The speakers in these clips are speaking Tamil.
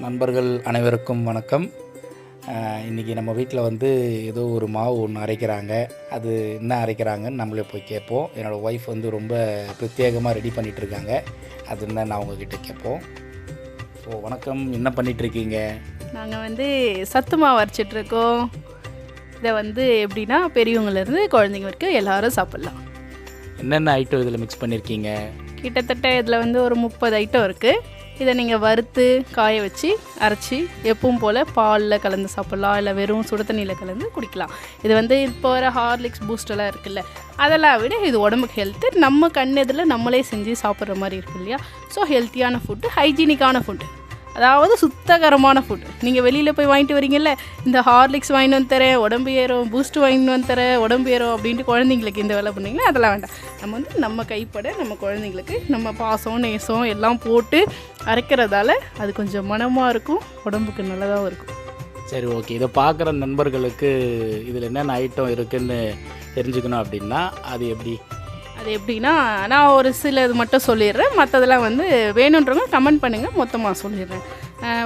நண்பர்கள் அனைவருக்கும் வணக்கம். இன்றைக்கி நம்ம வீட்டில் வந்து ஏதோ ஒரு மாவு ஒன்று அரைக்கிறாங்க. அது என்ன அரைக்கிறாங்கன்னு நம்மளே போய் கேட்போம். என்னோடய ஒய்ஃப் வந்து ரொம்ப பிரத்யேகமாக ரெடி பண்ணிகிட்ருக்காங்க. அது என்ன நான் உங்ககிட்ட கேட்போம். ஸோ வணக்கம், என்ன பண்ணிகிட்ருக்கீங்க? நாங்கள் வந்து சத்து மாவு அரைச்சிட்ருக்கோம். இதை வந்து எப்படின்னா பெரியவங்கலேருந்து குழந்தைங்க வரைக்கும் எல்லோரும் சாப்பிட்லாம். என்னென்ன ஐட்டம் இதில் மிக்ஸ் பண்ணியிருக்கீங்க? கிட்டத்தட்ட இதில் வந்து ஒரு 30 ஐட்டம் இருக்குது. இதை நீங்கள் வறுத்து காய வச்சு அரைச்சி எப்பவும் போல் பாலில் கலந்து சாப்பிட்லாம், இல்லை வெறும் சுடு தண்ணியில் கலந்து குடிக்கலாம். இது வந்து இப்போ வர ஹார்லிக்ஸ் பூஸ்டெல்லாம் இருக்குல்ல, அதெல்லாம் விட இது உடம்புக்கு ஹெல்த்து. நம்ம கண் எதில் நம்மளே செஞ்சு சாப்பிட்ற மாதிரி இருக்கு இல்லையா. ஸோ ஹெல்த்தியான ஃபுட்டு, ஹைஜீனிக்கான ஃபுட்டு, அதாவது சுத்தகரமான ஃபுட்டு. நீங்கள் வெளியில் போய் வாங்கிட்டு வரீங்கல்ல, இந்த ஹார்லிக்ஸ் வாங்கிட்டு வந்து தரேன் உடம்பு ஏறும், பூஸ்ட் வாங்கிட்டு வந்து தரேன் உடம்பு ஏறும் அப்படின்ட்டு குழந்தைங்களுக்கு இந்த வேலை பண்ணிங்கன்னா அதெல்லாம் வேண்டாம். நம்ம வந்து நம்ம கைப்பட நம்ம குழந்தைங்களுக்கு நம்ம பாசம் நேசம் எல்லாம் போட்டு அரைக்கிறதால அது கொஞ்சம் மனமாக இருக்கும், உடம்புக்கு நல்லதாகவும் இருக்கும். சரி, ஓகே. இதை பார்க்குற நண்பர்களுக்கு இதில் என்னென்ன ஐட்டம் இருக்குதுன்னு தெரிஞ்சுக்கணும் அப்படின்னா அது எப்படி? அது எப்படின்னா நான் ஒரு சில இது மட்டும் சொல்லிடுறேன், மற்றதெல்லாம் வந்து வேணுன்றவங்க கமெண்ட் பண்ணுங்கள், மொத்தமாக சொல்லிடுறேன்.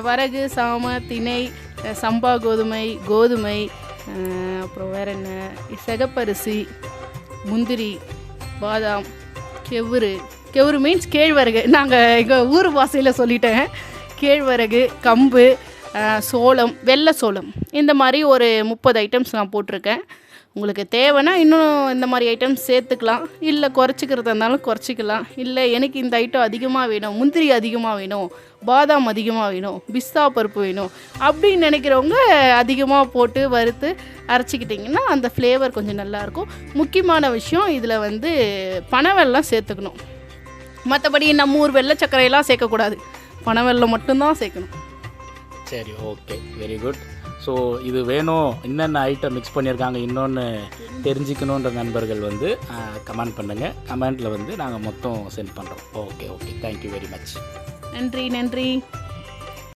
வரகு, சாம, திணை, சம்பா கோதுமை, கோதுமை, அப்புறம் வேறு என்ன, சிகப்பரிசி, முந்திரி, பாதாம், கெவுரு மீன்ஸ் கேழ்வரகு. நாங்கள் எங்கள் ஊர் பாஷையில் சொல்லிட்டேன். கேழ்வரகு, கம்பு, சோளம், வெள்ளை சோளம், இந்த மாதிரி ஒரு 30 ஐட்டம்ஸ் நான் போட்டிருக்கேன். உங்களுக்கு தேவைன்னா இன்னும் இந்த மாதிரி ஐட்டம்ஸ் சேர்த்துக்கலாம், இல்லை குறைச்சிக்கிறதா இருந்தாலும் குறைச்சிக்கலாம். இல்லை எனக்கு இந்த ஐட்டம் அதிகமாக வேணும், முந்திரி அதிகமாக வேணும், பாதாம் அதிகமாக வேணும், பிஸ்தா பருப்பு வேணும் அப்படின்னு நினைக்கிறவங்க அதிகமாக போட்டு வறுத்து அரைச்சிக்கிட்டிங்கன்னா அந்த ஃப்ளேவர் கொஞ்சம் நல்லாயிருக்கும். முக்கியமான விஷயம், இதில் வந்து பனவெல்லம் சேர்த்துக்கணும். மற்றபடி நம்ம ஊர் வெள்ளை சர்க்கரையெல்லாம் சேர்க்கக்கூடாது, பனவெல்லம் மட்டும்தான் சேர்க்கணும். சரி, ஓகே, வெரி குட். ஸோ இது வேணும், என்னென்ன ஐட்டம் மிக்ஸ் பண்ணியிருக்காங்க இன்னொன்று தெரிஞ்சுக்கணுன்ற நண்பர்கள் வந்து கமெண்ட் பண்ணுங்கள். கமெண்ட்டில் வந்து நாங்கள் மொத்தம் சென்ட் பண்ணுறோம். Okay, thank you very much. நன்றி.